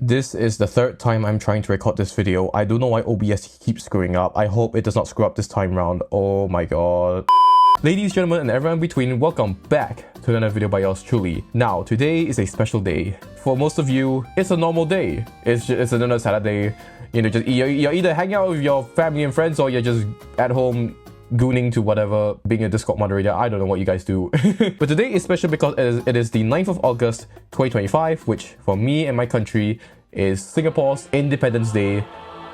This is the third time I'm trying to record this video. I don't know why OBS keeps screwing up. I hope it does not screw up this time round. Oh my god. Ladies, gentlemen, and everyone in between, welcome back to another video by yours truly. Now, today is a special day. For most of you, it's a normal day. It's another Saturday. You know, you're either hanging out with your family and friends, or you're just at home gooning to whatever, being a Discord moderator. I don't know what you guys do. But today is special because it is the 9th of August 2025, which for me and my country is Singapore's Independence Day,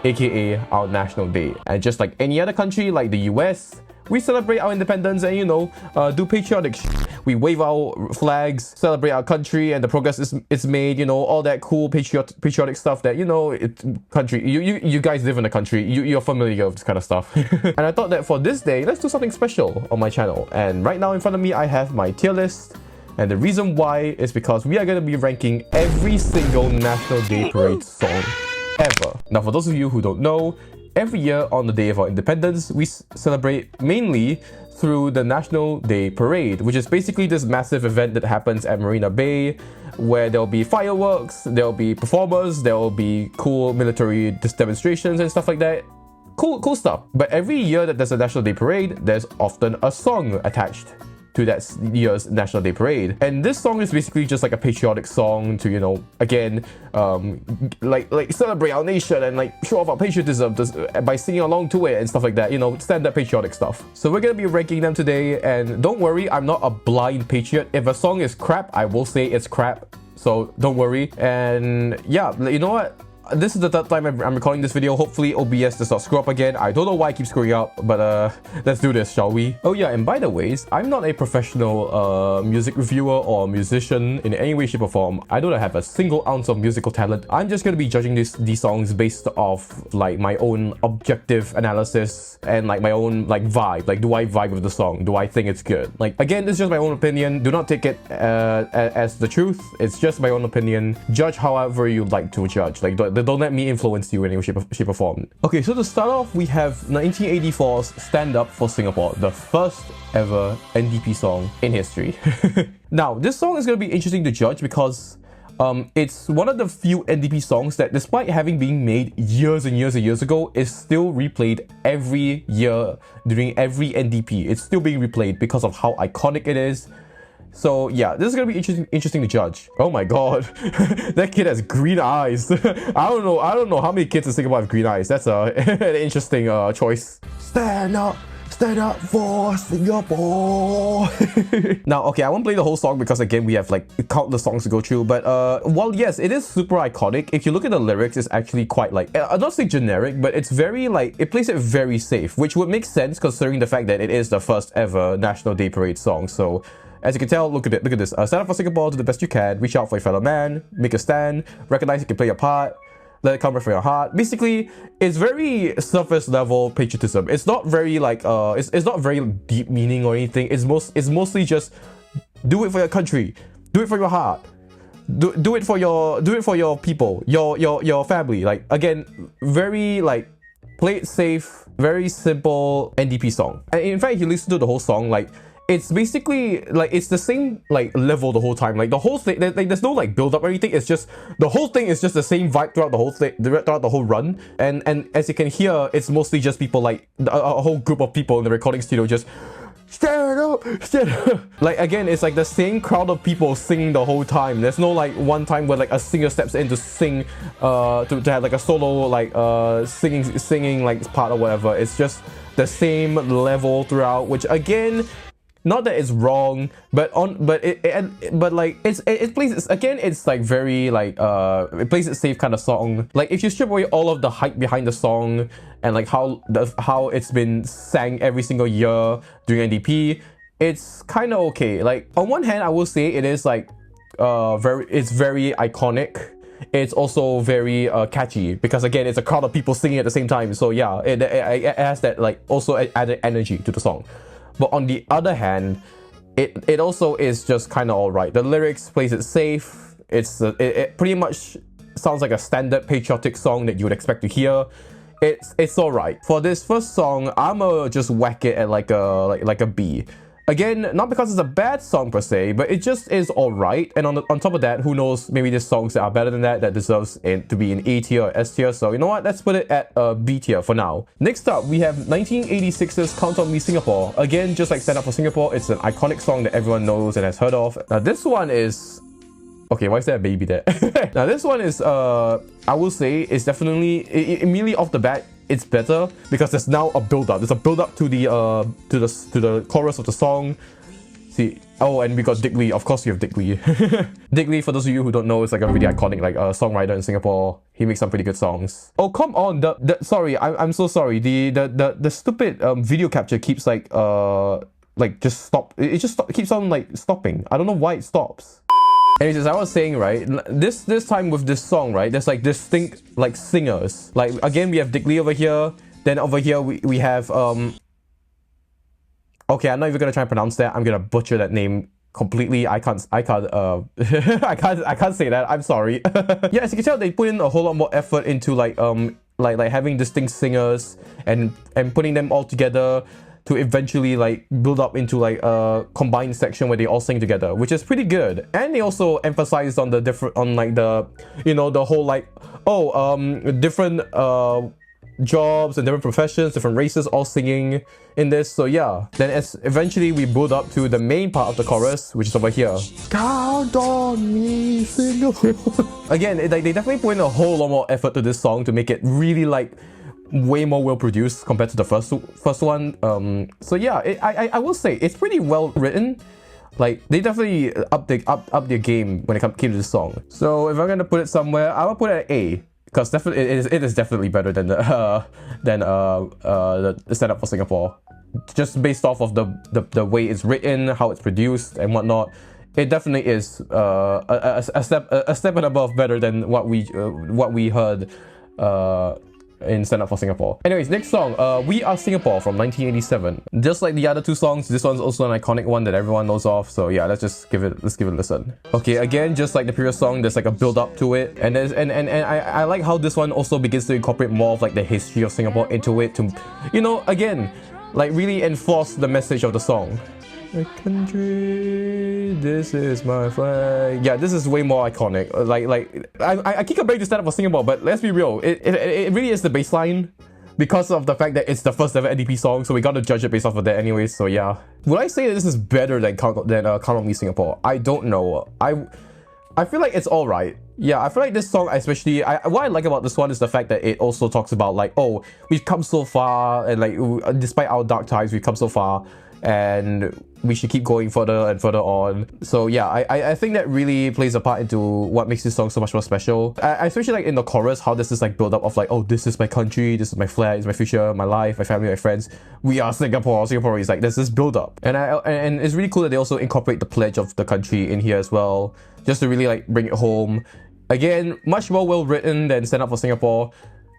aka our National Day. And just like any other country, like the US, we celebrate our independence and, you know, do patriotic shit. We wave our flags, celebrate our country and the progress it's made, you know, all that cool patriotic stuff that, you know, you guys live in the country, you're familiar with this kind of stuff. And I thought that for this day, let's do something special on my channel. And right now in front of me, I have my tier list. And the reason why is because we are going to be ranking every single National Day Parade song ever. Now, for those of you who don't know, every year on the day of our independence, we celebrate mainly through the National Day Parade, which is basically this massive event that happens at Marina Bay, where there'll be fireworks, there'll be performers, there'll be cool military demonstrations and stuff like that. Cool stuff. But every year that there's a National Day Parade, there's often a song attached to that year's National Day Parade. And this song is basically just like a patriotic song to, you know, again, like celebrate our nation and like show off our patriotism by singing along to it and stuff like that, you know, standard patriotic stuff. So we're gonna be ranking them today, and don't worry, I'm not a blind patriot. If a song is crap, I will say it's crap, so don't worry. And yeah, you know what? This is the third time I'm recording this video. Hopefully OBS does not screw up again. I don't know why I keep screwing up, but let's do this, shall we? Oh yeah, and by the ways, I'm not a professional music reviewer or musician in any way, shape or form. I don't have a single ounce of musical talent. I'm just gonna be judging these songs based off like my own objective analysis and like my own like vibe. Like, do I vibe with the song? Do I think it's good? Like, again, this is just my own opinion. Do not take it as the truth. It's just my own opinion. Judge however you like to judge. Like, don't let me influence you in any shape or form. Okay, so to start off, we have 1984's Stand Up for Singapore, the first ever NDP song in history. Now, this song is going to be interesting to judge because it's one of the few NDP songs that, despite having been made years and years and years ago, is still replayed every year during every NDP. It's still being replayed because of how iconic it is. So yeah, this is gonna be interesting to judge. Oh my god, that kid has green eyes. I don't know how many kids in Singapore have green eyes. That's an interesting choice. Stand up for Singapore. Now, okay, I won't play the whole song because again, we have like countless songs to go through. But while yes, it is super iconic, if you look at the lyrics, it's actually quite like, I'll not say generic, but it's very like, it plays it very safe, which would make sense considering the fact that it is the first ever National Day Parade song. So as you can tell, look at this. Stand up for Singapore, do the best you can, reach out for your fellow man, make a stand, recognize you can play your part, let it come from your heart. Basically, it's very surface level patriotism. It's not very like it's not very deep meaning or anything. It's mostly just do it for your country, do it for your heart, do it for your people, your family. Like, again, very like play it safe, very simple NDP song. And in fact, if you listen to the whole song, like, it's basically like it's the same like level the whole time. Like the whole thing, like there's no like build up or anything. It's just the whole thing is just the same vibe throughout the whole thing, throughout the whole run. And as you can hear, it's mostly just people like a whole group of people in the recording studio just stand up. Like, again, it's like the same crowd of people singing the whole time. There's no like one time where like a singer steps in to sing to have like a solo like singing like part or whatever. It's just the same level throughout, which again, not that it's wrong, but it plays, again, it's like very like it plays it safe kind of song. Like, if you strip away all of the hype behind the song and like how it's been sang every single year during NDP, it's kind of okay. Like, on one hand, I will say it is like it's very iconic. It's also very catchy because, again, it's a crowd of people singing at the same time. So yeah, it has that like also added energy to the song. But on the other hand, it also is just kind of alright. The lyrics plays it safe. It pretty much sounds like a standard patriotic song that you would expect to hear. It's alright. For this first song, I'ma just whack it at like a B. Again, not because it's a bad song per se, but it just is alright. And on top of that, who knows, maybe there's songs that are better than that deserves it to be in A tier or S tier. So you know what, let's put it at B tier for now. Next up, we have 1986's Count on Me Singapore. Again, just like Stand Up for Singapore, it's an iconic song that everyone knows and has heard of. Now this one is... Okay, why is there a baby there? Now this one is, I will say, it's definitely, immediately off the bat, it's better because there's now a build-up. There's a build-up to the chorus of the song. See, oh, and we got Dick Lee. Of course, you have Dick Lee. Dick Lee, for those of you who don't know, is like a really iconic like songwriter in Singapore. He makes some pretty good songs. Oh, come on! Sorry, I'm so sorry. The stupid video capture keeps like just stop. It just keeps on like stopping. I don't know why it stops. Anyways, as I was saying, right, this time with this song, right, there's like distinct like singers. Like again, we have Dick Lee over here. Then over here we have okay, I'm not even gonna try and pronounce that. I'm gonna butcher that name completely. I can't I can't say that. I'm sorry. Yeah, as you can tell, they put in a whole lot more effort into like having distinct singers and putting them all together to eventually like build up into like a combined section where they all sing together, which is pretty good. And they also emphasized on the different, on like the, you know, the whole like, oh, different jobs and different professions, different races all singing in this. So yeah, then as eventually we build up to the main part of the chorus, which is over here. Count on me, Singapore. Again, they definitely put in a whole lot more effort to this song to make it really like way more well produced compared to the first one. So yeah, I will say it's pretty well written. Like they definitely up their game when it came to this song. So if I'm gonna put it somewhere, I will put it at A, because definitely it is definitely better than the Stand Up for Singapore. Just based off of the way it's written, how it's produced and whatnot, it definitely is a step and above better than what we heard in Stand Up for Singapore. Anyways, next song, We Are Singapore from 1987. Just like the other two songs, this one's also an iconic one that everyone knows of. So yeah, let's give it a listen. Okay, again, just like the previous song, there's like a build up to it, and I like how this one also begins to incorporate more of like the history of Singapore into it to, you know, again, like really enforce the message of the song. My country, this is my flag. Yeah, this is way more iconic. I keep comparing to Stand Up for Singapore, but let's be real, it really is the baseline because of the fact that it's the first ever NDP song, so we gotta judge it based off of that anyways. So yeah, would I say that this is better than Count on Me Singapore? I don't know. I feel like it's alright. Yeah, I feel like this song especially, what I like about this one is the fact that it also talks about like, oh, we've come so far, and like despite our dark times, we've come so far, and we should keep going further and further on. So yeah, I think that really plays a part into what makes this song so much more special. I especially like in the chorus how this is like build up of like, oh, this is my country, this is my flag, this is my future, my life, my family, my friends. We are Singapore. Singapore is like, there's this build up, and it's really cool that they also incorporate the pledge of the country in here as well, just to really like bring it home. Again, much more well written than Stand Up for Singapore.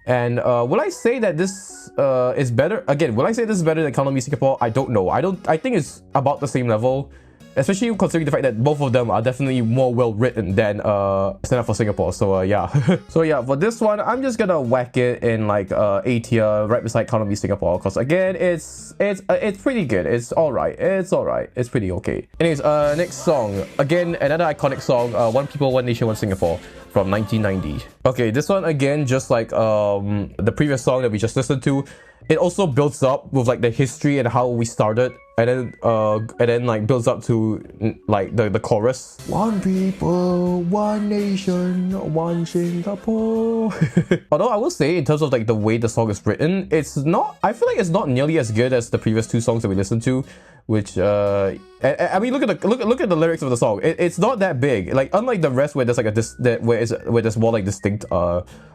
And will I say that this is better? Again, will I say this is better than Count on Me Singapore? I don't know. I think it's about the same level, especially considering the fact that both of them are definitely more well written than Stand Up for Singapore. So yeah. So yeah, for this one, I'm just gonna whack it in like A tier, right beside Count on Me Singapore, because again, it's pretty good. It's alright. It's pretty okay. Anyways, next song. Again, another iconic song. One People, One Nation, One Singapore from 1990. Okay, this one again, just like the previous song that we just listened to, it also builds up with like the history and how we started, and then like builds up to like the chorus. One people, one nation, one Singapore. Although I will say, in terms of like the way the song is written, it's not, I feel like it's not nearly as good as the previous two songs that we listened to, which I mean, look at the lyrics of the song. It's not that big. Like unlike the rest where there's like where there's more like distinct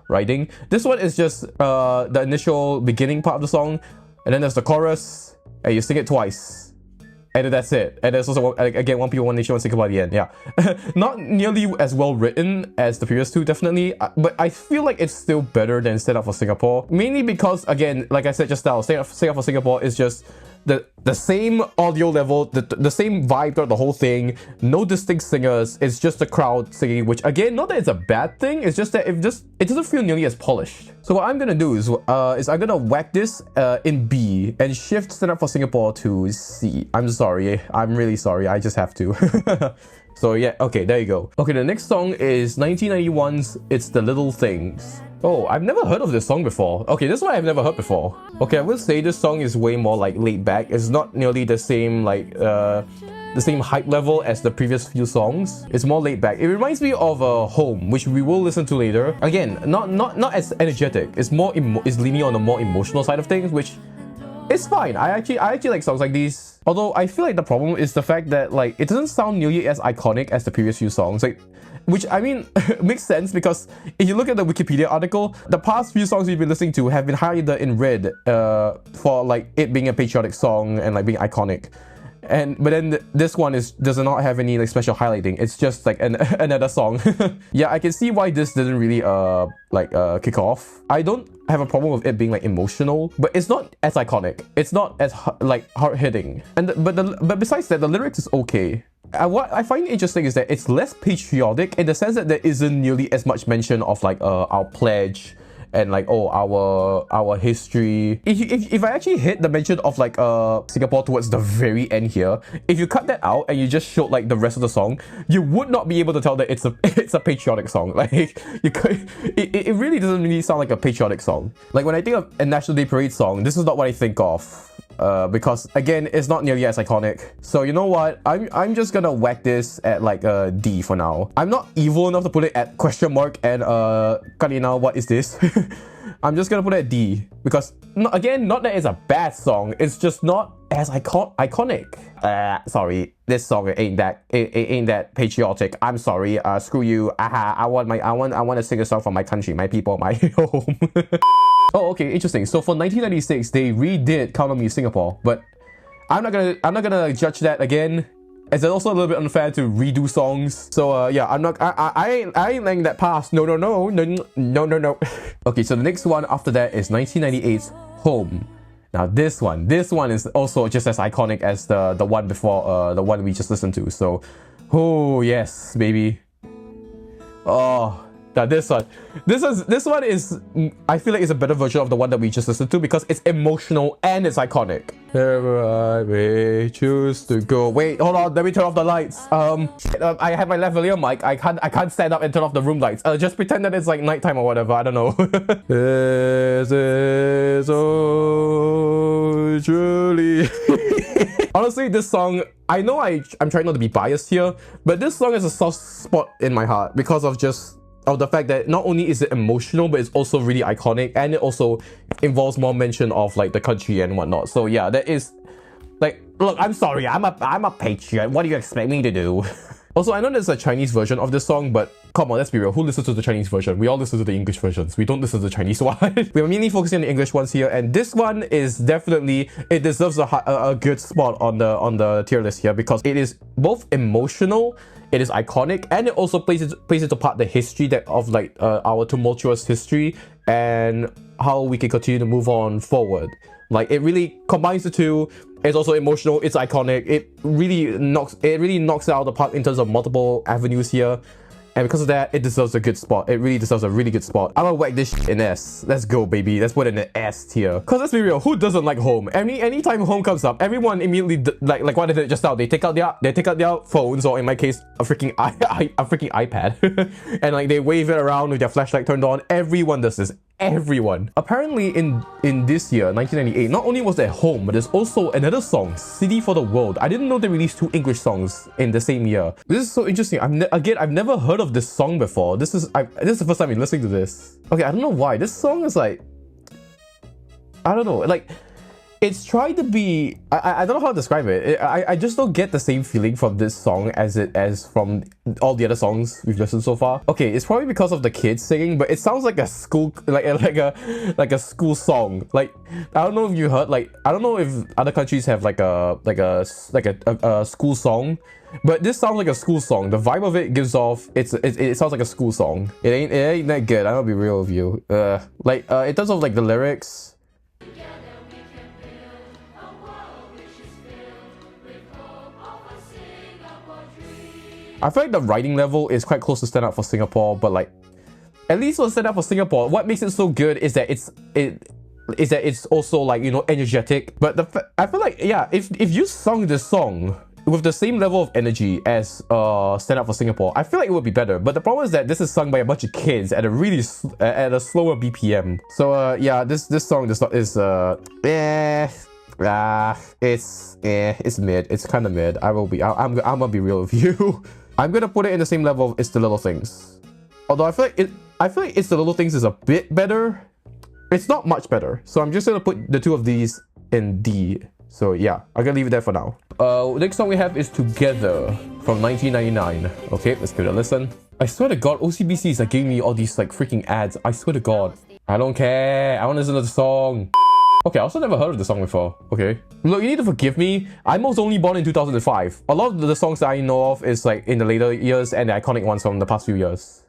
writing. This one is just the initial beginning part of the song, and then there's the chorus, and you sing it twice, and then that's it. And there's also again, One People, One Nation, One Singapore at the end. Yeah, not nearly as well written as the previous two, definitely, but I feel like it's still better than Stand Up for Singapore. Mainly because, again, like I said just now, Stand Up for Singapore is just the same audio level, the same vibe throughout the whole thing. No distinct singers. It's just the crowd singing, which again, not that it's a bad thing. It's just that it doesn't feel nearly as polished. So what I'm gonna do is I'm gonna whack this in B and shift Stand Up for Singapore to C. I'm sorry. I'm really sorry. I just have to. So yeah, okay, there you go. Okay, the next song is 1991's It's the Little Things. Oh, I've never heard of this song before. Okay, this one I've never heard before. Okay, I will say this song is way more like laid back. It's not nearly the same like the same hype level as the previous few songs. It's more laid back. It reminds me of Home, which we will listen to later. Again, not as energetic. It's leaning on the more emotional side of things, which is fine. I actually like songs like these. Although I feel like the problem is the fact that like it doesn't sound nearly as iconic as the previous few songs. Like, which I mean makes sense because if you look at the Wikipedia article, the past few songs we've been listening to have been highlighted in red for like it being a patriotic song and like being iconic. But then this one does not have any like special highlighting. It's just like another song. Yeah, I can see why this didn't really kick off. I don't have a problem with it being like emotional, but it's not as iconic. It's not as like hard hitting. But besides that, the lyrics is okay. What I find interesting is that it's less patriotic in the sense that there isn't nearly as much mention of like our pledge and like our history. If I actually hit the mention of like Singapore towards the very end here, if you cut that out and you just showed like the rest of the song, you would not be able to tell that it's a patriotic song. Like it really doesn't really sound like a patriotic song. Like when I think of a National Day Parade song, this is not what I think of. Because again, it's not nearly as iconic. So you know what? I'm just gonna whack this at like a D for now. I'm not evil enough to put it at question mark and Karina, what is this? I'm just gonna put it at D because again, not that it's a bad song. It's just not as iconic. Sorry, this song ain't that patriotic. I'm sorry. Screw you. I want to sing a song for my country, my people, my home. Oh, okay, interesting. So for 1996, they redid Count on Me Singapore, but I'm not gonna judge that again. It's also a little bit unfair to redo songs. So yeah, I ain't letting that pass. No. Okay, so the next one after that is 1998's Home. Now this one is also just as iconic as the one before, the one we just listened to. So, oh yes, baby. Oh. Now this one is, I feel like it's a better version of the one that we just listened to because it's emotional and it's iconic. Wherever I may choose to go. Wait, hold on, let me turn off the lights. I have my lavalier mic. I can't stand up and turn off the room lights. Just pretend that it's like nighttime or whatever. I don't know. This is so truly. Honestly, this song, I know I'm trying not to be biased here, but this song is a soft spot in my heart because of the fact that not only is it emotional, but it's also really iconic, and it also involves more mention of like the country and whatnot. So yeah, that is like, look, I'm sorry, I'm a patriot. What do you expect me to do? Also, I know there's a Chinese version of this song, but come on, let's be real. Who listens to the Chinese version? We all listen to the English versions. We don't listen to the Chinese one. We're mainly focusing on the English ones here, and this one is definitely, it deserves a good spot on the tier list here because it is both emotional, it is iconic, and it also plays into part the history of like our tumultuous history and how we can continue to move on forward. Like it really combines the two. It's also emotional, it's iconic. It really knocks it out of the park in terms of multiple avenues here. And because of that, it deserves a good spot. It really deserves a really good spot. I'm gonna whack this shit in S. Let's go, baby. Let's put it in the S tier. Cause let's be real, who doesn't like Home? Anytime Home comes up, everyone immediately like what they did just now. They take out their phones, or in my case, a freaking iPad, and like they wave it around with their flashlight turned on. Everyone does this. Everyone. Apparently in this year, 1998, not only was there Home, but there's also another song, City for the World. I didn't know they released 2 English songs in the same year. This is so interesting. I've never heard of this song before. This is the first time I'm listening to this. Okay, I don't know why. This song is like, I don't know, like it's trying to be, I don't know how to describe it. I just don't get the same feeling from this song as from all the other songs we've listened so far. Okay, it's probably because of the kids singing, but it sounds like a school, like a school song. Like I don't know if you heard, like I don't know if other countries have like a school song, but this sounds like a school song. The vibe of it gives off, it sounds like a school song. It ain't that good. I'm gonna be real with you. In terms of like the lyrics. I feel like the writing level is quite close to Stand Up for Singapore, but like, at least for Stand Up for Singapore, what makes it so good is that it's also like, you know, energetic. But I feel like, yeah, if you sung this song with the same level of energy as Stand Up for Singapore, I feel like it would be better. But the problem is that this is sung by a bunch of kids at a really at a slower BPM. So yeah, this song is it's mid. It's kind of mid. I'm gonna be real with you. I'm gonna put it in the same level of It's the Little Things. Although I feel like It's the Little Things is a bit better. It's not much better. So I'm just gonna put the two of these in D. So yeah, I'm gonna leave it there for now. Next song we have is Together from 1999. Okay, let's give it a listen. I swear to God, OCBC is like giving me all these like freaking ads. I swear to God. I don't care. I want to listen to the song. Okay, I also never heard of the song before. Okay. Look, you need to forgive me. I was only born in 2005. A lot of the songs that I know of is like in the later years and the iconic ones from the past few years.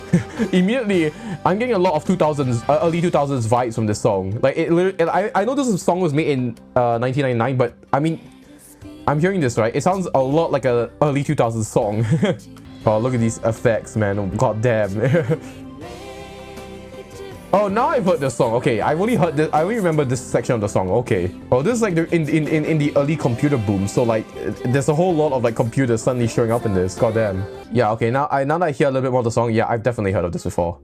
Immediately, I'm getting a lot of 2000s, early 2000s vibes from this song. Like, I know this song was made in 1999, but I mean, I'm hearing this, right? It sounds a lot like a early 2000s song. Oh, look at these effects, man. God damn. Oh, now I've heard this song. Okay, I've only heard this. I only remember this section of the song. Okay. Oh, this is like in the early computer boom. So like, there's a whole lot of like computers suddenly showing up in this. God damn. Yeah. Okay. Now that I hear a little bit more of the song, yeah, I've definitely heard of this before.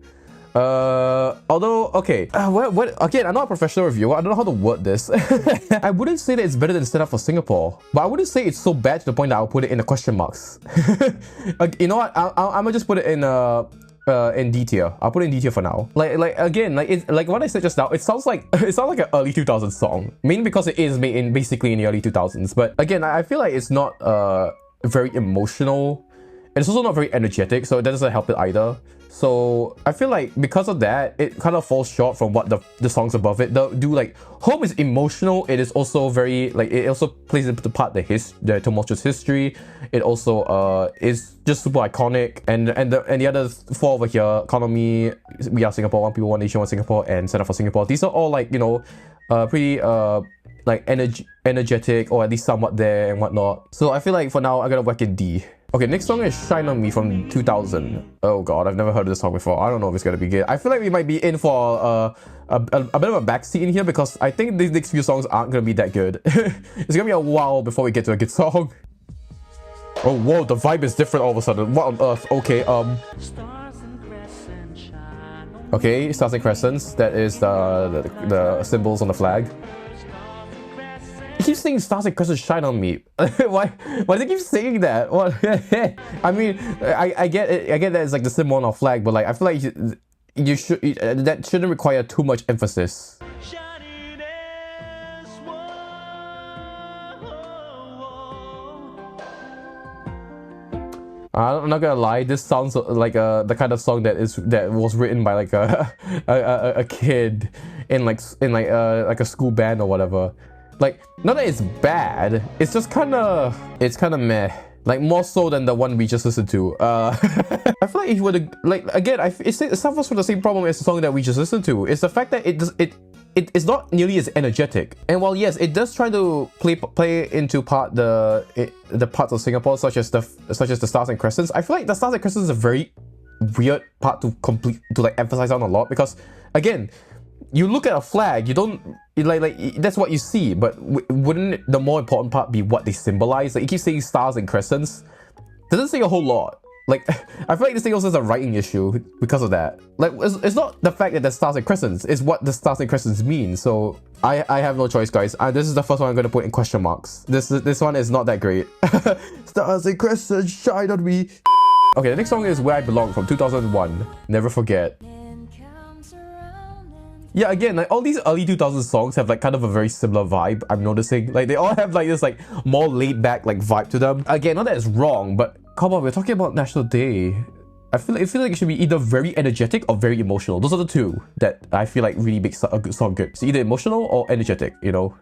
Although, okay. What? Again, I'm not a professional reviewer. I don't know how to word this. I wouldn't say that it's better than Stand Up for Singapore, but I wouldn't say it's so bad to the point that I'll put it in the question marks. You know what? I'm gonna just put it in D tier. I'll put it in D tier for now. Like again, like what I said just now, it sounds like an early 2000s song. Mainly because it is made basically in the early 2000s. But again, I feel like it's not very emotional. And it's also not very energetic, so it doesn't help it either. So I feel like because of that, it kind of falls short from what the songs above it do. Like, Home is emotional. It is also very like, it also plays into part the tumultuous history. It also is just super iconic. And the other four over here, Economy, We Are Singapore, One People, One Nation, One Singapore, and Stand Up for Singapore. These are all like, you know, pretty like energetic, or at least somewhat there and whatnot. So I feel like for now I'm gonna whack in D. Okay, next song is Shine On Me from 2000. Oh god, I've never heard of this song before. I don't know if it's gonna be good. I feel like we might be in for a bit of a backseat in here, because I think these next few songs aren't gonna be that good. It's gonna be a while before we get to a good song. Oh whoa, the vibe is different all of a sudden. What on earth? Okay, okay, Stars and Crescents. That is the symbols on the flag. He keeps saying Stars and Crescents shine on me. Why does he keep saying that? What? I mean, I get it. I get that it's like the symbol on our flag, but like I feel like you should that shouldn't require too much emphasis. I'm not gonna lie, this sounds like the kind of song that was written by like a kid in like a school band or whatever. Like, not that it's bad, it's just kind of meh. Like, more so than the one we just listened to. I feel like if you were to, like, again, it suffers from the same problem as the song that we just listened to. It's the fact that it's not nearly as energetic. And while yes, it does try to play into the parts of Singapore, such as the Stars and Crescents, I feel like the Stars and Crescents is a very weird part to like emphasize on a lot, because again, you look at a flag, you don't like that's what you see, but wouldn't the more important part be what they symbolize? Like, you keep saying Stars and Crescents, doesn't say a whole lot. Like, I feel like this thing also has a writing issue because of that. Like, it's not the fact that there's Stars and Crescents, it's what the Stars and Crescents mean. So I have no choice, guys. This is the first one I'm going to put in question marks. This one is not that great. Stars and Crescents shine on me. Okay, the next song is Where I Belong from 2001. Never Forget. Yeah, again, like all these early 2000s songs have like kind of a very similar vibe, I'm noticing. Like, they all have like this like more laid back like vibe to them. Again, not that it's wrong, but come on, we're talking about National Day. I feel like it should be either very energetic or very emotional. Those are the two that I feel like really makes a good song good. It's either emotional or energetic, you know?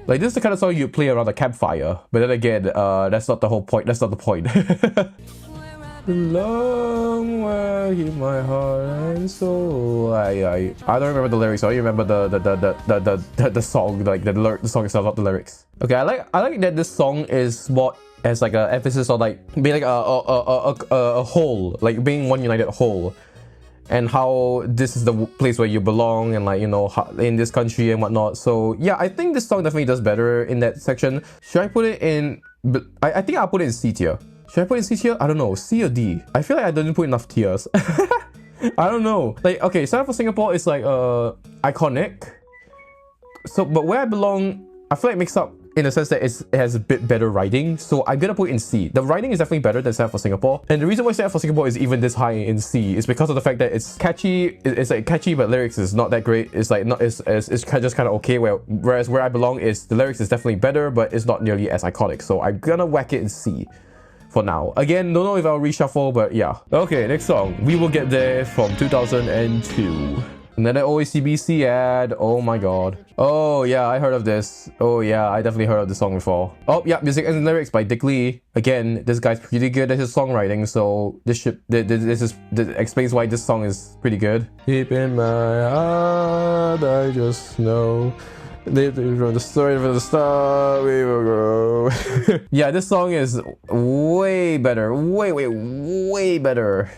Like, this is the kind of song you play around a campfire. But then again, that's not the whole point. That's not the point. Long way in my heart and soul. I don't remember the lyrics. I only remember the song, like the song itself, not the lyrics. Okay, I like that this song is more as like a emphasis on like being like a whole, like being one united whole, and how this is the place where you belong, and like, you know, in this country and whatnot. So yeah, I think this song definitely does better in that section. Should I put it in? I think I'll put it in C tier. Should I put it in C tier? I don't know, C or D. I feel like I didn't put enough tiers. I don't know. Like, okay, Stand Up for Singapore is like iconic. So, but Where I Belong, I feel like it makes up in the sense that it has a bit better writing. So I'm gonna put it in C. The writing is definitely better than Stand Up for Singapore. And the reason why Stand Up for Singapore is even this high in C is because of the fact that it's catchy. It's like catchy, but lyrics is not that great. It's like it's just kind of okay. Whereas Where I Belong is, the lyrics is definitely better, but it's not nearly as iconic. So I'm gonna whack it in C for now. Again, don't know if I'll reshuffle, but yeah. Okay, next song. We Will Get There from 2002. Another OCBC ad. Oh my god. Oh yeah, I heard of this. Oh yeah, I definitely heard of this song before. Oh yeah, music and lyrics by Dick Lee. Again, this guy's pretty good at his songwriting, so this explains why this song is pretty good. Deep in my heart, I just know. From the story from the start, we will grow. Yeah, this song is way better. Way better.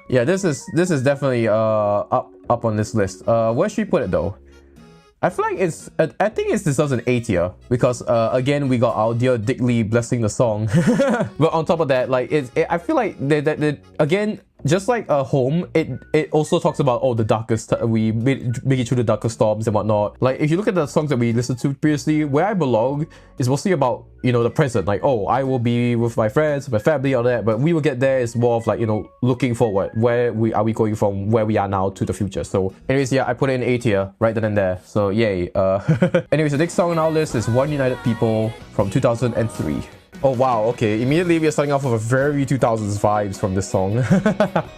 Yeah, this is definitely up on this list. Where should we put it though? I feel like I think it deserves an A tier because again, we got our dear Dick Lee blessing the song. But on top of that, like I feel like again, just like Home, it also talks about the darkest, we make it through the darkest storms and whatnot. Like if you look at the songs that we listened to previously, Where I Belong is mostly about, you know, the present, like I will be with my friends, my family, all that. But We Will Get There is more of like, you know, looking forward, where we are going from where we are now to the future. So anyways, yeah, I put it in A tier right then and there, so yay. Anyways, the next song on our list is One United People from 2003. Oh wow, okay, immediately we are starting off with a very 2000s vibes from this song.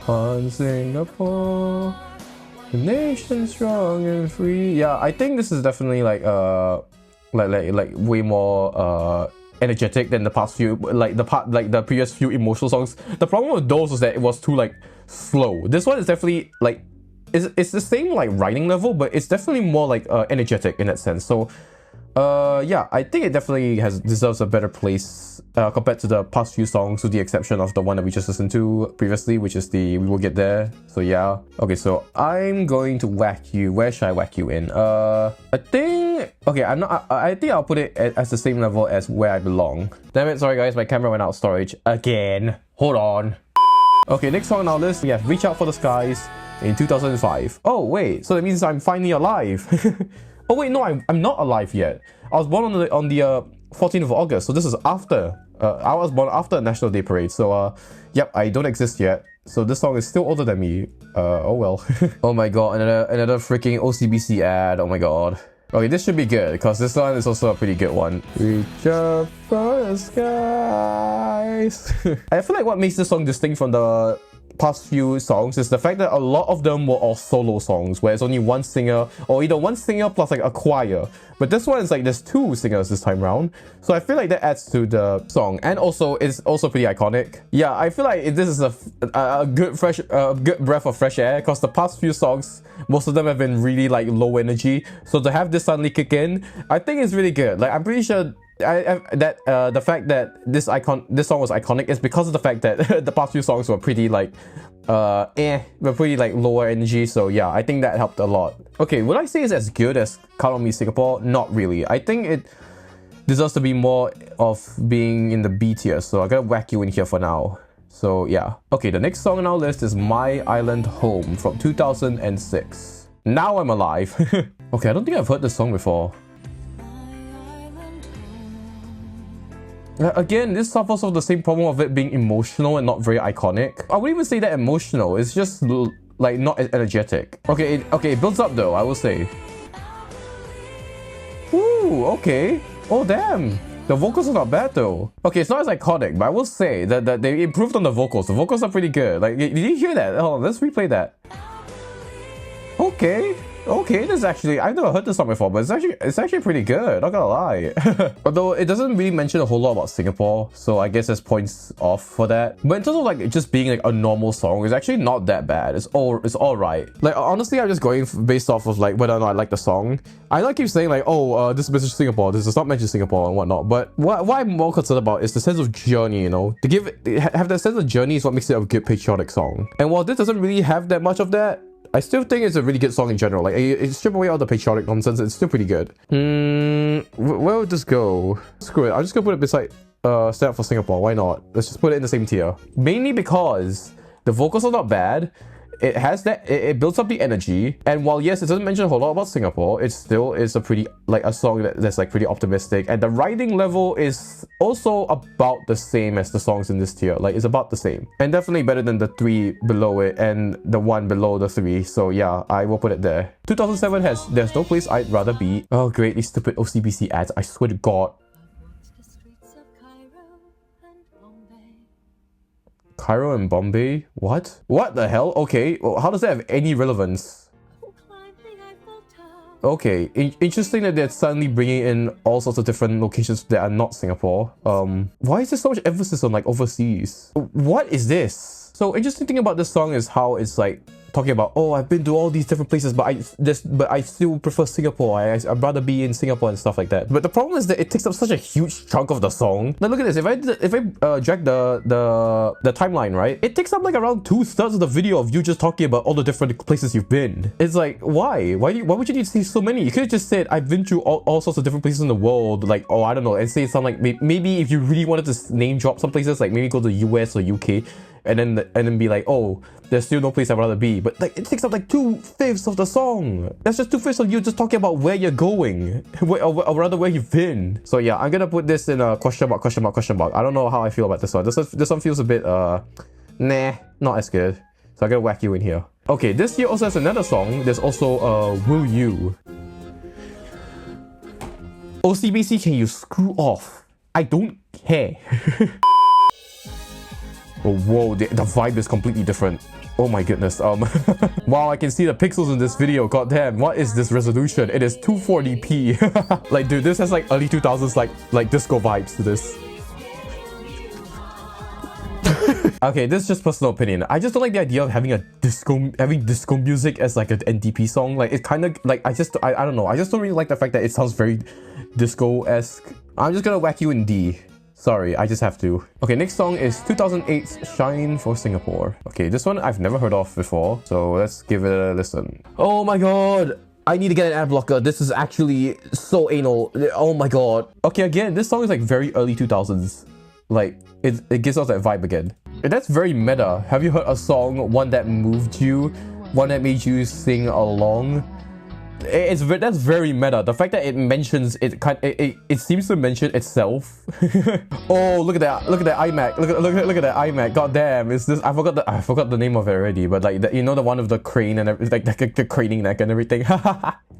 On Singapore, the nation strong and free. Yeah, I think this is definitely like way more energetic than the past few, like the previous few emotional songs. The problem with those was that it was too like slow. This one is definitely like it's the same like writing level, but it's definitely more like energetic in that sense. So yeah, I think it definitely deserves a better place compared to the past few songs, with the exception of the one that we just listened to previously, which is the We Will Get There. So yeah. Okay, so I'm going to whack you. Where should I whack you in? I think... Okay, I think I'll put it as the same level as Where I Belong. Damn it, sorry guys, my camera went out of storage again. Hold on. Okay, next song on our list, we have Reach Out for the Skies in 2005. Oh wait, so that means I'm finally alive. Oh wait, no, I'm not alive yet. I was born on the 14th of August, so this is after. I was born after National Day Parade, so yep, I don't exist yet. So this song is still older than me. Oh well. Oh my god, another freaking OCBC ad. Oh my god. Okay, this should be good because this one is also a pretty good one. Reach up for the skies. I feel like what makes this song distinct from the past few songs is the fact that a lot of them were all solo songs where it's only one singer, or either one singer plus like a choir. But this one is like there's two singers this time round, so I feel like that adds to the song, and also it's also pretty iconic. Yeah, I feel like this is a good breath of fresh air, because the past few songs, most of them have been really like low energy, so to have this suddenly kick in, I think it's really good. Like I'm pretty sure the fact that this song was iconic is because of the fact that the past few songs were pretty like were pretty like lower energy. So yeah, I think that helped a lot. Okay, would I say it's as good as Count on Me Singapore? Not really. I think it deserves to be more of being in the B tier, so I'm gonna whack you in here for now. So yeah. Okay, the next song on our list is My Island Home from 2006. Now I'm alive. Okay, I don't think I've heard this song before. Again, this suffers from the same problem of it being emotional and not very iconic. I wouldn't even say that emotional, it's just like not as energetic. Okay, it builds up though, I will say. Ooh, okay. Oh damn, the vocals are not bad though. Okay, it's not as iconic, but I will say that they improved on the vocals. The vocals are pretty good. Like, did you hear that? Hold on, let's replay that. Okay. Okay, this is actually, I've never heard this song before, but it's actually pretty good, not gonna lie. Although it doesn't really mention a whole lot about Singapore, so I guess there's points off for that. But in terms of like just being like a normal song, it's actually not that bad. It's all right. Like honestly, I'm just going based off of like whether or not I like the song. I like keep saying like, oh, this mentions Singapore, this does not mention Singapore and whatnot. But what I'm more concerned about is the sense of journey, you know? Have that sense of journey is what makes it a good patriotic song. And while this doesn't really have that much of that, I still think it's a really good song in general. Like, it strip away all the patriotic nonsense, it's still pretty good. Where would this go? Screw it, I'm just gonna put it beside Stand Up for Singapore, why not? Let's just put it in the same tier. Mainly because the vocals are not bad, it has that, it builds up the energy, and while yes, it doesn't mention a whole lot about Singapore, it still is a pretty, like a song that's like pretty optimistic, and the writing level is also about the same as the songs in this tier, like it's about the same. And definitely better than the 3 below it and the 1 below the 3, so yeah, I will put it there. 2007 has There's No Place I'd Rather Be. Oh great, these stupid OCBC ads, I swear to God. Cairo and Bombay? What? What the hell? Okay, well, how does that have any relevance? Okay, interesting that they're suddenly bringing in all sorts of different locations that are not Singapore. Why is there so much emphasis on like overseas? What is this? So interesting thing about this song is how it's like talking about, oh, I've been to all these different places, but I still prefer Singapore. I'd rather be in Singapore and stuff like that. But the problem is that it takes up such a huge chunk of the song. Now look at this. If I drag the timeline, right, it takes up like around 2/3 of the video of you just talking about all the different places you've been. It's like, why would you need to say so many? You could have just said I've been to all sorts of different places in the world, like, oh, I don't know, and say something like, maybe if you really wanted to name drop some places, like maybe go to US or UK, and then be like, oh, there's still no place I'd rather be. But like, it takes up like 2/5 of the song. That's just 2/5 of you just talking about where you're going, or rather where you've been. So yeah, I'm gonna put this in a question mark. I don't know how I feel about this one. This one feels a bit nah, not as good. So I'm gonna whack you in here. Okay, this here also has another song. There's also Will You. OCBC, can you screw off? I don't care. Oh, whoa, the vibe is completely different. Oh my goodness. Wow, I can see the pixels in this video. God damn, what is this resolution? It is 240p. Like, dude, this has like early 2000s like disco vibes to this. Okay, this is just personal opinion. I just don't like the idea of having disco music as like an NDP song. Like, it kind of like, I don't know. I just don't really like the fact that it sounds very disco-esque. I'm just gonna whack you in D. Sorry, I just have to. Okay, next song is 2008's Shine for Singapore. Okay, this one I've never heard of before, so let's give it a listen. Oh my god! I need to get an ad blocker. This is actually so anal. Oh my god. Okay, again, this song is like very early 2000s. Like, it gives us that vibe again. And that's very meta. Have you heard a song, one that moved you, one that made you sing along? That's very meta. The fact that it mentions it seems to mention itself. Oh, look at that! Look at that iMac! Look at that iMac! God damn! Is this? I forgot the name of it already. But like, you know, the one with the crane and like the craning neck and everything.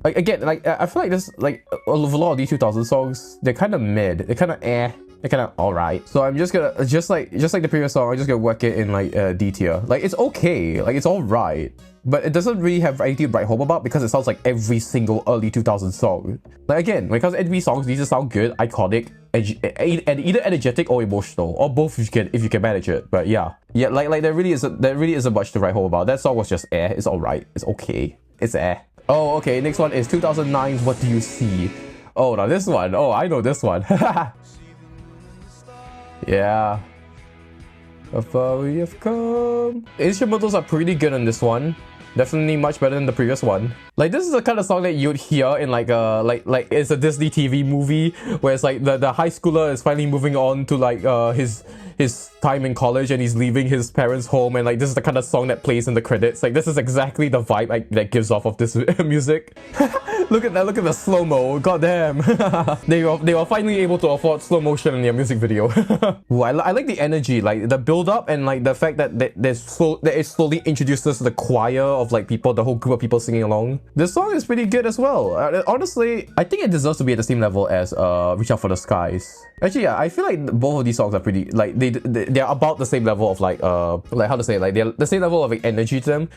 Like, again, like I feel like this, like a lot of these 2000 songs, they're kind of mid. They're kind of they're kind of alright. So I'm just gonna just like the previous song, I'm just gonna work it in like D tier. Like, it's okay. Like, it's alright. But it doesn't really have anything to write home about because it sounds like every single early 2000s song. Like, again, when it comes to NDP songs, these just sound good, iconic, and either energetic or emotional, or both if you can manage it. But yeah, like there really isn't much to write home about. That song was just it's alright, it's okay, it's Oh, okay, next one is 2009's What Do You See? Oh, now this one, oh, I know this one. Yeah. How far we have come. Instrumentals are pretty good on this one. Definitely much better than the previous one. Like, this is the kind of song that you'd hear in like a like it's a Disney TV movie where it's like the high schooler is finally moving on to like his time in college and he's leaving his parents' home, and like this is the kind of song that plays in the credits. Like, this is exactly the vibe that gives off of this music. Look at that, look at the slow-mo, goddamn. They were finally able to afford slow motion in their music video. Ooh, I like the energy, like the build-up, and like the fact that it slowly introduces the choir of like people, the whole group of people singing along. This song is pretty good as well. Honestly, I think it deserves to be at the same level as Reach Out for the Skies. Actually, yeah, I feel like both of these songs are pretty, like, they're about the same level of like how to say, like they're the same level of like, energy to them.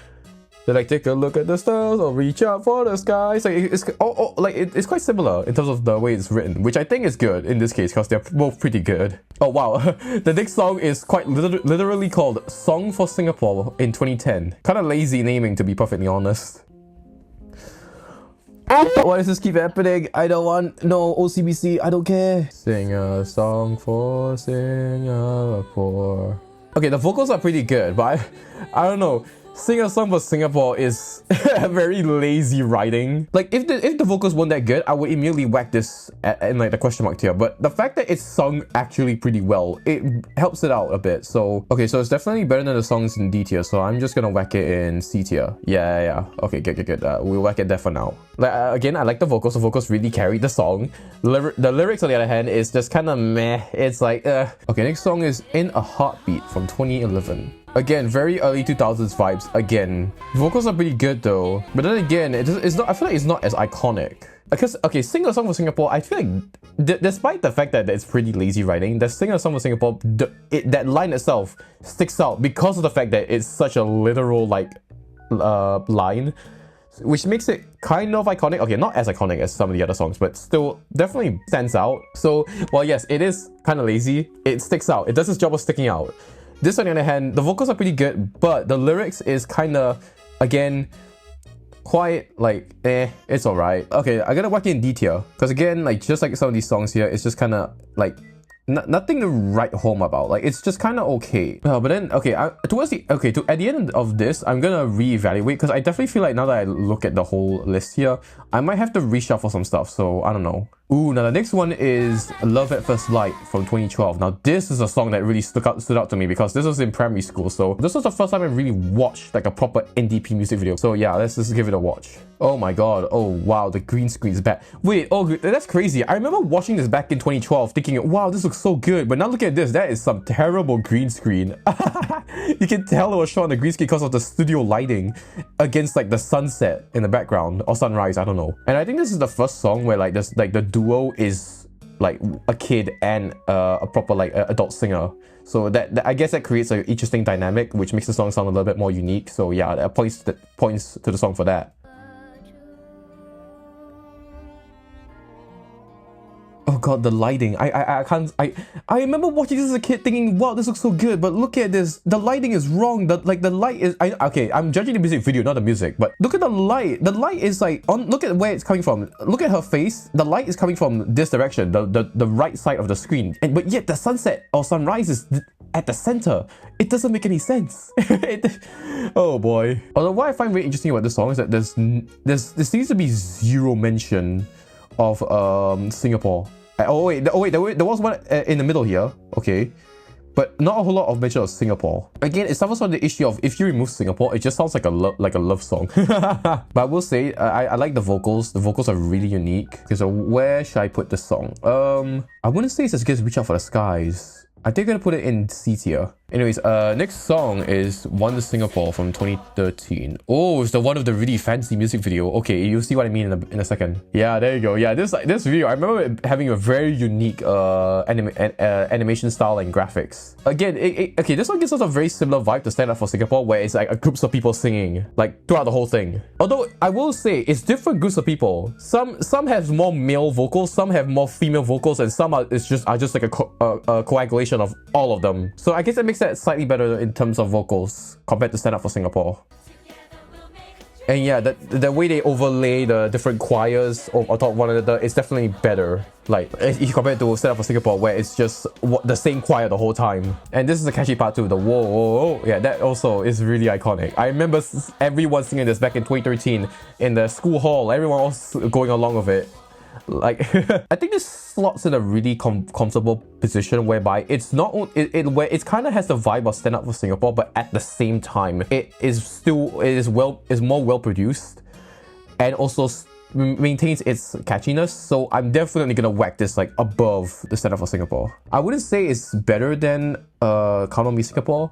They're like, take a look at the stars or reach out for the sky. It's like, it's quite similar in terms of the way it's written, which I think is good in this case because they're both pretty good. Oh wow, the next song is quite literally called Song for Singapore in 2010. Kind of lazy naming, to be perfectly honest. Why does this keep happening? I don't want no OCBC. I don't care. Sing a song for Singapore. Okay, the vocals are pretty good, but I don't know. Sing a Song for Singapore is very lazy writing. Like, if the vocals weren't that good, I would immediately whack this in like the question mark tier. But the fact that it's sung actually pretty well, it helps it out a bit. So, okay, so it's definitely better than the songs in D tier. So I'm just gonna whack it in C tier. Yeah. Okay, good. We'll whack it there for now. Like, again, I like the vocals. The vocals really carried the song. The lyrics, on the other hand, is just kind of meh. It's like, Okay, next song is In a Heartbeat from 2011. Again, very early 2000s vibes again. Vocals are pretty good though. But then again, it's not. I feel like it's not as iconic. Because, okay, Sing a Song for Singapore, I feel like, despite the fact that it's pretty lazy writing, the Sing a Song for Singapore, that line itself sticks out because of the fact that it's such a literal, like, line, which makes it kind of iconic. Okay, not as iconic as some of the other songs, but still definitely stands out. So, while yes, it is kind of lazy, it sticks out. It does its job of sticking out. This, on the other hand, the vocals are pretty good, but the lyrics is kind of, again, quite like, it's alright. Okay, I gotta whack it in D tier, because again, like, just like some of these songs here, it's just kind of, like, nothing to write home about. Like, it's just kind of okay. But then, okay, at the end of this, I'm gonna reevaluate, because I definitely feel like now that I look at the whole list here, I might have to reshuffle some stuff, so I don't know. Ooh, now the next one is Love at First Light from 2012. Now this is a song that really stood out to me because this was in primary school. So this was the first time I really watched like a proper NDP music video. So yeah, let's just give it a watch. Oh my god, oh wow, the green screen's back. Wait, oh, that's crazy. I remember watching this back in 2012 thinking, wow, this looks so good. But now look at this, that is some terrible green screen. You can tell it was shot on the green screen because of the studio lighting against like the sunset in the background or sunrise, I don't know. And I think this is the first song where like this, like the duo is like a kid and a proper like adult singer. So that I guess that creates an interesting dynamic, which makes the song sound a little bit more unique. So yeah, that points to the song for that. Oh god, the lighting. I can't. I remember watching this as a kid thinking, wow, this looks so good, but look at this. The lighting is wrong. The light is okay, I'm judging the music video, not the music, but look at the light. The light is like look at where it's coming from. Look at her face. The light is coming from this direction, the right side of the screen. But yet the sunset or sunrise is at the center. It doesn't make any sense. Oh boy. Although what I find really interesting about this song is that there seems to be zero mention of Singapore. Oh wait, there was one in the middle here, okay, but not a whole lot of mention of Singapore. Again, it suffers from the issue of if you remove Singapore, it just sounds like a love song. But I will say, I like the vocals. The vocals are really unique. Okay, so where should I put this song? I wouldn't say it's as good as Reach Out for the Skies. I think I'm gonna put it in C tier. Anyways, next song is Wonder Singapore from 2013. Oh, it's the one of the really fancy music video. Okay, you'll see what I mean in a second. Yeah, there you go. Yeah, this video, I remember it having a very unique animation style and graphics. Again, okay, this one gives us a very similar vibe to Stand Up for Singapore, where it's like a groups of people singing like throughout the whole thing. Although I will say it's different groups of people. Some have more male vocals, some have more female vocals, and some are just like a coagulation of all of them. So I guess it makes that slightly better in terms of vocals compared to Stand Up for Singapore. And yeah, the way they overlay the different choirs on top of one another is definitely better. Like, if you compare it to Stand Up for Singapore, where it's just the same choir the whole time. And this is a catchy part too, the whoa, whoa, whoa. Yeah, that also is really iconic. I remember everyone singing this back in 2013 in the school hall. Everyone was going along with it. Like, I think this slots in a really comfortable position whereby it's not where it kind of has the vibe of Stand Up for Singapore, but at the same time it is more well produced and also maintains its catchiness. So I'm definitely gonna whack this like above the Stand Up for Singapore. I wouldn't say it's better than Count on Me Singapore.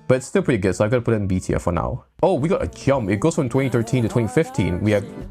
but it's still pretty good, so I'm gonna put it in B tier for now. Oh, we got a jump. It goes from 2013 to 2015.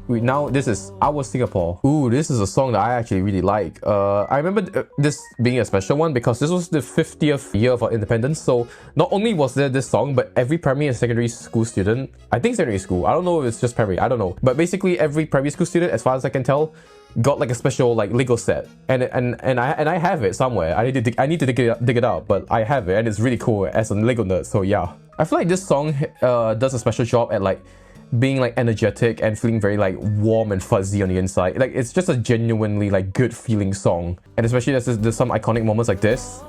We now, this is Our Singapore. Ooh, this is a song that I actually really like. I remember this being a special one because this was the 50th year of our independence. So not only was there this song, but every primary and secondary school student, I think secondary school, I don't know if it's just primary, I don't know, but basically every primary school student, as far as I can tell, got like a special like Lego set, and I have it somewhere. I need to dig it out, but I have it and it's really cool as a Lego nerd. So yeah, I feel like this song does a special job at like being like energetic and feeling very like warm and fuzzy on the inside. Like it's just a genuinely like good feeling song, and especially there's some iconic moments like this.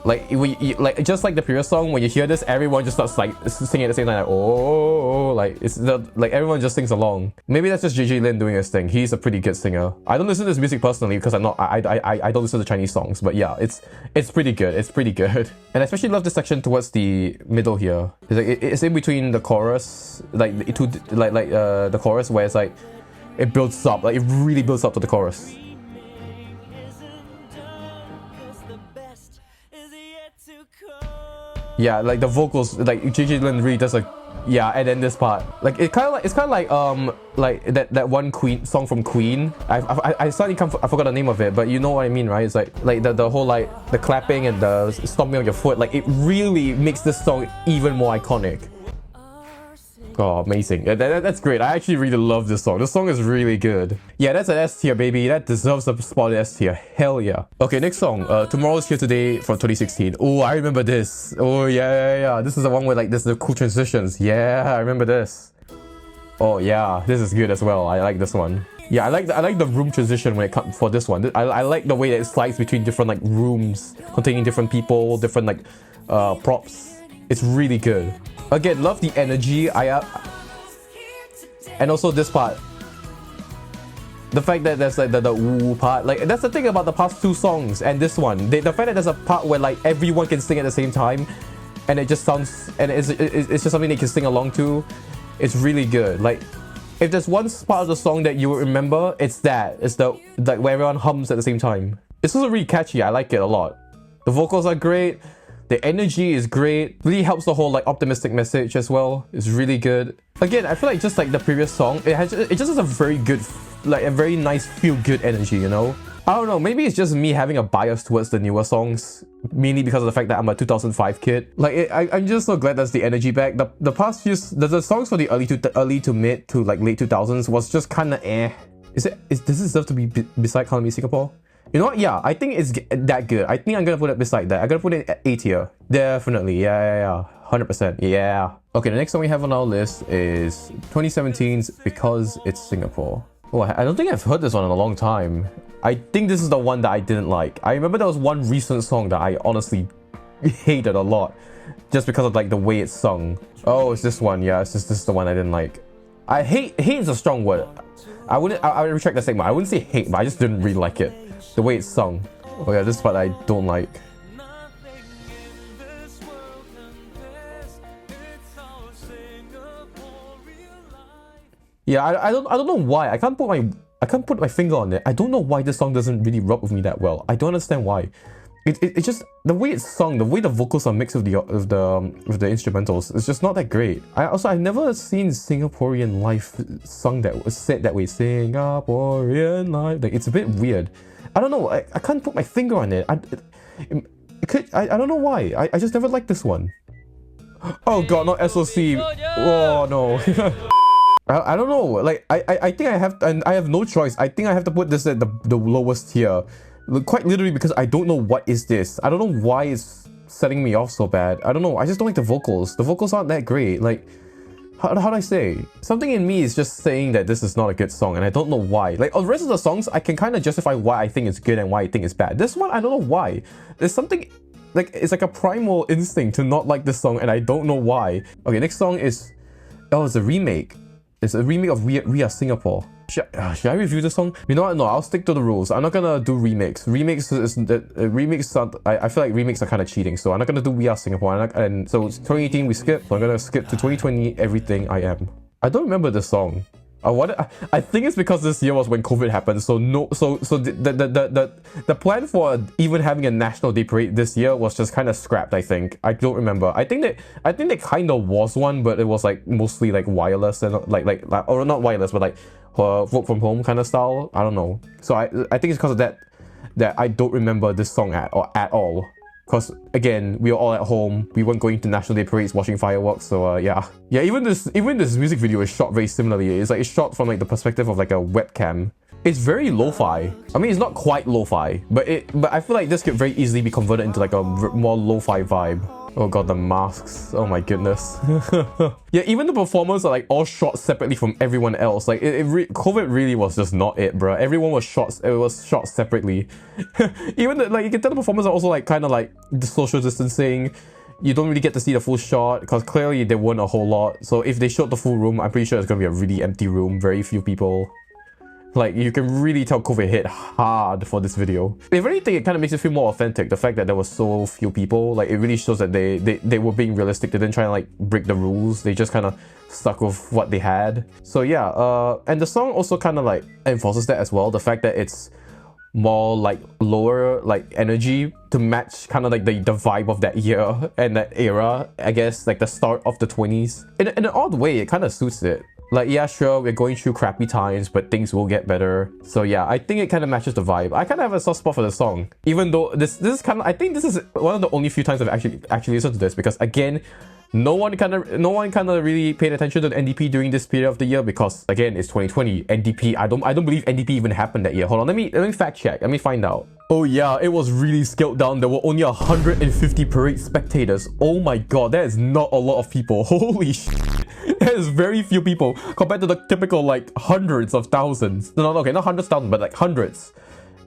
Like like just like the previous song, when you hear this, everyone just starts like singing at the same time. Like, oh, like it's like everyone just sings along. Maybe that's just JJ Lin doing his thing. He's a pretty good singer. I don't listen to his music personally because I don't listen to Chinese songs. But yeah, it's pretty good. It's pretty good. And I especially love this section towards the middle here. It's like it's in between the chorus, like the chorus where it's like it builds up. Like it really builds up to the chorus. Yeah, like the vocals, like JJ Lin really does like, yeah, and then this part, like it's kind of like that one Queen song from Queen. I suddenly I forgot the name of it, but you know what I mean, right? It's like the whole like the clapping and the stomping on your foot, like it really makes this song even more iconic. Oh, amazing. That's great. I actually really love this song. This song is really good. Yeah, that's an S tier, baby. That deserves a spot in S tier. Hell yeah. Okay, next song. Tomorrow's Here Today from 2016. Oh, I remember this. Oh, yeah. This is the one where like there's the cool transitions. Yeah, I remember this. Oh, yeah. This is good as well. I like this one. Yeah, I like the room transition when it comes for this one. I like the way that it slides between different like rooms containing different people, different like props. It's really good. Again, love the energy. And also this part, the fact that there's like the woo part, like that's the thing about the past two songs and this one. The fact that there's a part where like everyone can sing at the same time, and it just sounds, and it's just something they can sing along to. It's really good. Like if there's one part of the song that you will remember, it's that. It's the like where everyone hums at the same time. It's also really catchy. I like it a lot. The vocals are great. The energy is great. Really helps the whole like optimistic message as well. It's really good. Again, I feel like just like the previous song, it just has a very good, like a very nice feel good energy, you know? I don't know, maybe it's just me having a bias towards the newer songs, mainly because of the fact that I'm a 2005 kid. Like I'm just so glad that's the energy back. The past few the songs for the early to mid to like late 2000s was just kind of eh. Does it deserve to be beside Calling Me Singapore? You know what? Yeah, I think it's that good. I think I'm gonna put it beside that. I'm gonna put it at A tier. Definitely. Yeah. 100%. Yeah. Okay, the next song we have on our list is 2017's Because It's Singapore. Oh, I don't think I've heard this one in a long time. I think this is the one that I didn't like. I remember there was one recent song that I honestly hated a lot, just because of like the way it's sung. Oh, it's this one. Yeah, this is the one I didn't like. Hate is a strong word. I would retract that statement. I wouldn't say hate, but I just didn't really like it. The way it's sung. Oh yeah, this part I don't like. Yeah, I don't know why. I can't put my finger on it. I don't know why this song doesn't really rub with me that well. I don't understand why. It's just the way it's sung, the way the vocals are mixed with the instrumentals. It's just not that great. I've never seen Singaporean life sung that was said that way. Singaporean life. Like it's a bit weird. I don't know. I can't put my finger on it. I don't know why. I just never liked this one. Oh god, not SOC. Oh no. I don't know. Like I think I have no choice. I think I have to put this at the lowest tier. Quite literally because I don't know what is this. I don't know why it's setting me off so bad. I don't know. I just don't like the vocals. The vocals aren't that great. Like how do I say? Something in me is just saying that this is not a good song, and I don't know why. Like, on the rest of the songs, I can kind of justify why I think it's good and why I think it's bad. This one, I don't know why. There's something, like, it's like a primal instinct to not like this song, and I don't know why. Okay, next song is, oh, it's a remake. It's a remake of We Are Singapore. Should I review this song? You know what? No, I'll stick to the rules. I'm not gonna do remakes. Remakes I feel like remakes are kind of cheating, so I'm not gonna do We Are Singapore. And so 2018 we skip. So I'm gonna skip to 2020 Everything I Am. I don't remember this song. I think it's because this year was when COVID happened. So the plan for even having a National Day parade this year was just kind of scrapped. I think. I don't remember. I think there kind of was one, but it was like mostly like wireless and like or not wireless, but like work from home kind of style. I don't know. So I think it's because of that I don't remember this song at all. Because again, we were all at home. We weren't going to National Day parades, watching fireworks. So yeah. Even this music video is shot very similarly. It's shot from like the perspective of like a webcam. It's very lo-fi. I mean, it's not quite lo-fi, but I feel like this could very easily be converted into like a more lo-fi vibe. Oh god, the masks. Oh my goodness. Yeah, even the performers are like all shot separately from everyone else. Like COVID really was just not it, bruh. Everyone was shot separately. Even you can tell the performers are also like kind of like the social distancing. You don't really get to see the full shot because clearly there weren't a whole lot. So if they showed the full room, I'm pretty sure it's gonna be a really empty room, very few people. Like, you can really tell COVID hit hard for this video. If anything, it kind of makes it feel more authentic. The fact that there was so few people, like, it really shows that they were being realistic. They didn't try and, like, break the rules. They just kind of stuck with what they had. So, yeah. And the song also kind of, like, enforces that as well. The fact that it's more, like, lower, like, energy to match kind of, like, the vibe of that year and that era. I guess, like, the start of the 20s. In an odd way, it kind of suits it. Like, yeah, sure, we're going through crappy times, but things will get better. So yeah, I think it kind of matches the vibe. I kind of have a soft spot for the song. Even though this is kind of, I think this is one of the only few times I've actually listened to this, because again, no one kind of really paid attention to the NDP during this period of the year because again, it's 2020. NDP, I don't believe NDP even happened that year. Hold on, let me fact check. Let me find out. Oh yeah, it was really scaled down. There were only 150 parade spectators. Oh my god, that is not a lot of people. Holy shit. That is very few people compared to the typical like hundreds of thousands. No, okay, not hundreds of thousands, but like hundreds.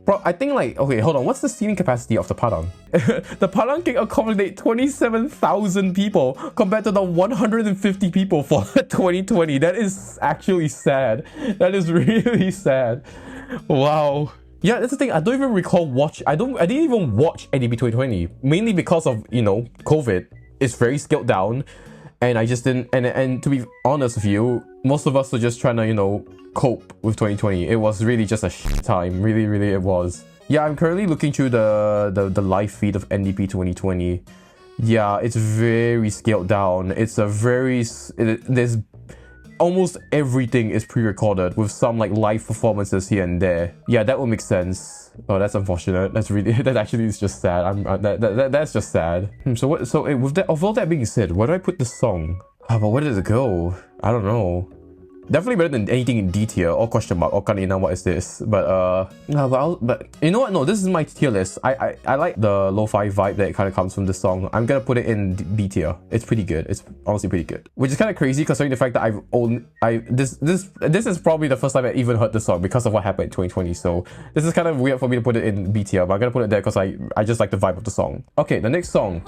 Bro, I think like, okay, hold on. What's the seating capacity of the Padang? The Padang can accommodate 27,000 people compared to the 150 people for 2020. That is actually sad. That is really sad. Wow. Yeah, that's the thing. I don't even recall I didn't even watch NDP 2020. Mainly because of, you know, COVID. It's very scaled down. And I just didn't, and to be honest with you, most of us were just trying to, you know, cope with 2020. It was really just a shit time. Really, really it was. Yeah, I'm currently looking through the live feed of NDP 2020. Yeah, it's very scaled down. It's a very, there's almost everything is pre-recorded with some like live performances here and there. Yeah, that would make sense. Oh, that's unfortunate. That's really, that actually is just sad. That's just sad. So with all that being said, where do I put the song? But where did it go? I don't know. Definitely better than anything in D tier or question mark or kanina, what is this? But no, but you know what? No, this is my tier list. I like the lo-fi vibe that kind of comes from this song. I'm gonna put it in B tier. It's pretty good. It's honestly pretty good. Which is kind of crazy considering the fact that this is probably the first time I even heard the song because of what happened in 2020. So this is kind of weird for me to put it in B tier, but I'm gonna put it there because I just like the vibe of the song. Okay, the next song.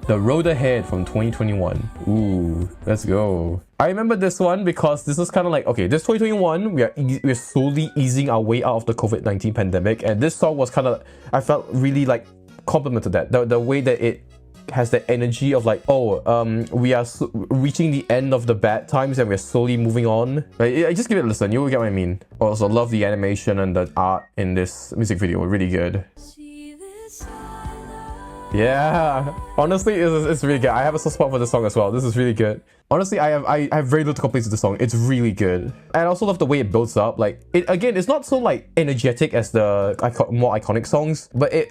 The Road Ahead from 2021. Ooh, let's go. I remember this one because this was kind of like, okay, this 2021, we're slowly easing our way out of the COVID-19 pandemic, and this song was kind of, I felt really like complimented that. The way that it has the energy of like, oh, we are reaching the end of the bad times and we're slowly moving on. Like, just give it a listen, you will get what I mean. Also, love the animation and the art in this music video, really good. Yeah, honestly, it's really good. I have a soft spot for this song as well. This is really good. Honestly, I have very little complaints with the song. It's really good. And I also love the way it builds up. Like, it's not so like energetic as the more iconic songs, but it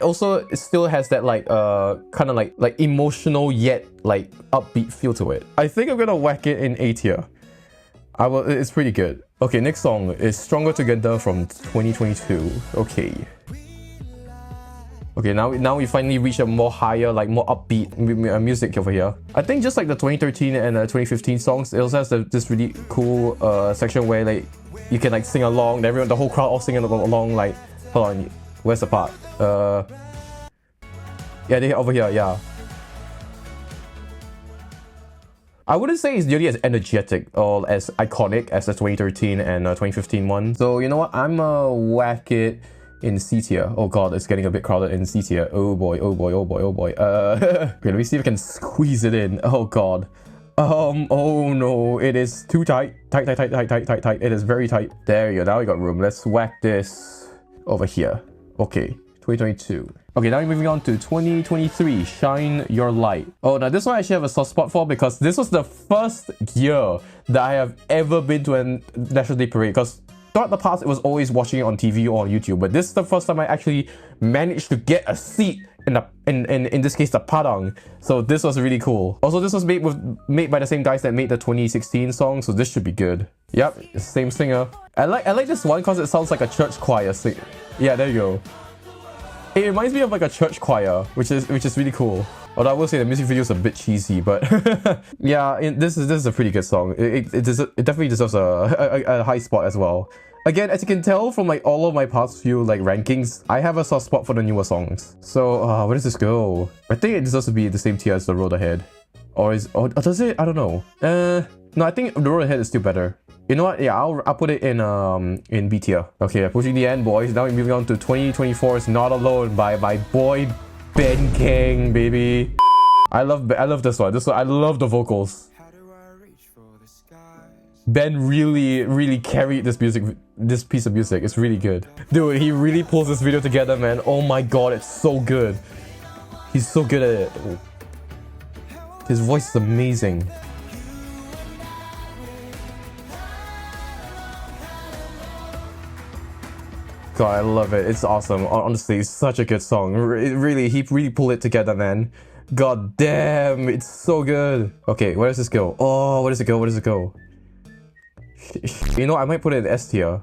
still has that like kind of like emotional yet like upbeat feel to it. I think I'm gonna whack it in A tier. It's pretty good. Okay, next song is Stronger Together from 2022. Okay. Okay, now we finally reach a more higher, like more upbeat music over here. I think just like the 2013 and 2015 songs, it also has this really cool section where like you can like sing along. Everyone, the whole crowd all singing along. Like, hold on, where's the part? Yeah, they over here. Yeah. I wouldn't say it's nearly as energetic or as iconic as the 2013 and 2015 one. So you know what? I'm whack it in C tier. Oh god, it's getting a bit crowded in C tier. Oh boy, oh boy, oh boy, oh boy. Okay, let me see if I can squeeze it in. Oh god. Oh no, it is too tight. Tight. It is very tight. There you go, now we got room. Let's whack this over here. Okay, 2022. Okay, now we're moving on to 2023, Shine Your Light. Oh, now this one I actually have a soft spot for because this was the first year that I have ever been to a National Day Parade, because throughout the past it was always watching it on TV or on YouTube, but this is the first time I actually managed to get a seat in this case the padang. So this was really cool. Also, this was made by the same guys that made the 2016 song, so this should be good. Yep, same singer. I like this one because it sounds like a church choir sing. Yeah, there you go. It reminds me of like a church choir, which is really cool. Although I will say the music video is a bit cheesy, but yeah, this is a pretty good song. It definitely deserves a high spot as well. Again, as you can tell from like all of my past few like rankings, I have a soft spot for the newer songs. So where does this go? I think it deserves to be the same tier as The Road Ahead. Or does it? I don't know. No, I think The Road Ahead is still better. You know what? Yeah, I'll put it in B tier. Okay, pushing the end, boys. Now we're moving on to 2024's Not Alone by my boy Ben King, baby. I love this one. I love the vocals. Ben really carried this piece of music. It's really good. Dude, he really pulls this video together, man. Oh my god, it's so good. He's so good at it. His voice is amazing. God, I love it. It's awesome. Honestly, it's such a good song. He really pulled it together, man. God damn, it's so good. Okay, where does this go? Oh, where does it go? You know, I might put it in S tier.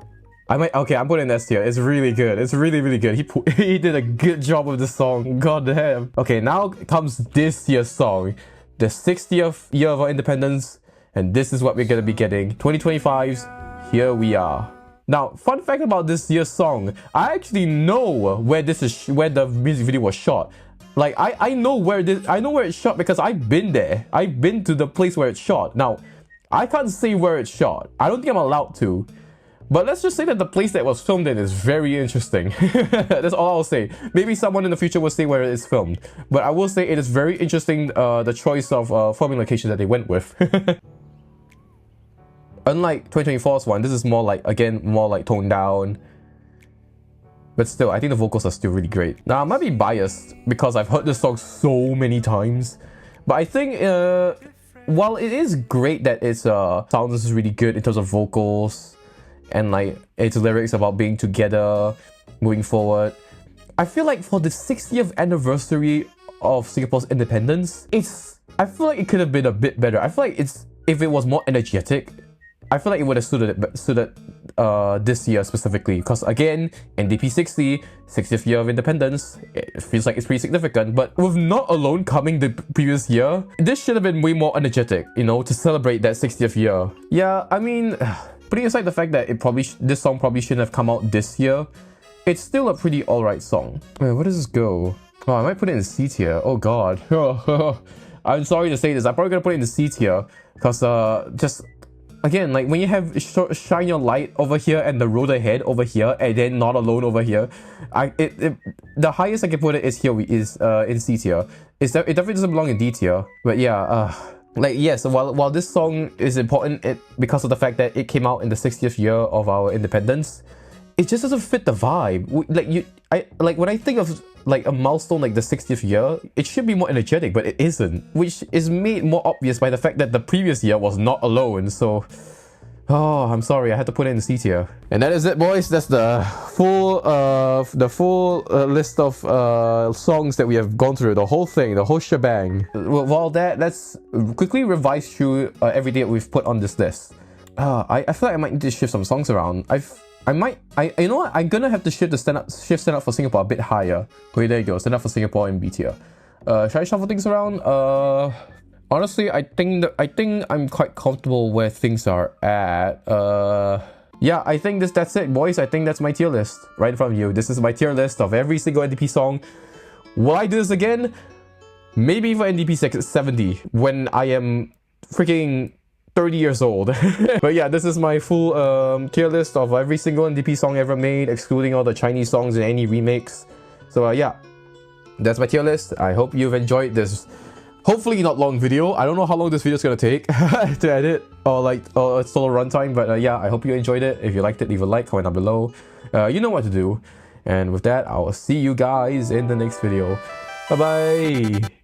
I'm putting it in S tier. It's really good. It's really good. He did a good job with this song. God damn. Okay, now comes this year's song. The 60th year of our independence. And this is what we're gonna be getting. 2025's Here We Are. Now, fun fact about this year's song, I actually know where the music video was shot. Like, I know where it's shot because I've been there. I've been to the place where it's shot. Now, I can't say where it's shot. I don't think I'm allowed to. But let's just say that the place that it was filmed in is very interesting. That's all I'll say. Maybe someone in the future will say where it is filmed. But I will say it is very interesting, the choice of filming location that they went with. Unlike 2024's one, this is more like toned down. But still, I think the vocals are still really great. Now, I might be biased because I've heard this song so many times. But I think, while it is great that its sound is really good in terms of vocals and like its lyrics about being together, moving forward, I feel like for the 60th anniversary of Singapore's independence, I feel like it could have been a bit better. I feel like if it was more energetic, I feel like it would have suited this year specifically, because again, NDP 60, 60th year of independence, it feels like it's pretty significant, but with Not Alone coming the previous year, this should have been way more energetic, you know, to celebrate that 60th year. Yeah, I mean, putting aside the fact that this song probably shouldn't have come out this year, it's still a pretty alright song. Wait, where does this go? Oh, I might put it in C tier. Oh god. I'm sorry to say this, I'm probably gonna put it in the C tier, because just again, like when you have Shine Your Light over here and The Road Ahead over here and then Not Alone over here, the highest I can put it is in C tier. It definitely doesn't belong in D tier. But yeah, like yes, while this song is important because of the fact that it came out in the 60th year of our independence, it just doesn't fit the vibe. When I think of like a milestone like the 60th year, it should be more energetic, but it isn't, which is made more obvious by the fact that the previous year was Not Alone. So, oh, I'm sorry, I had to put it in C tier. And that is it, boys. That's the full list of songs that we have gone through, the whole thing, the whole shebang. While let's quickly revise through everything that we've put on this list. I feel like I might need to shift some songs around. You know what? I'm gonna have to shift Stand Up for Singapore a bit higher. Okay, there you go. Stand Up for Singapore in B tier. Should I shuffle things around? Honestly, I think I'm quite comfortable where things are at. Yeah, I think that's it, boys. I think that's my tier list right in front of you. This is my tier list of every single NDP song. Will I do this again? Maybe for NDP 70 when I am freaking 30 years old. But yeah, this is my full tier list of every single NDP song ever made, excluding all the Chinese songs and any remakes. So yeah, that's my tier list. I hope you've enjoyed this hopefully not long video. I don't know how long this video is gonna take to edit or it's still a runtime, but yeah, I hope you enjoyed it. If you liked it, leave a like, comment down below. You know what to do. And with that, I will see you guys in the next video. Bye bye.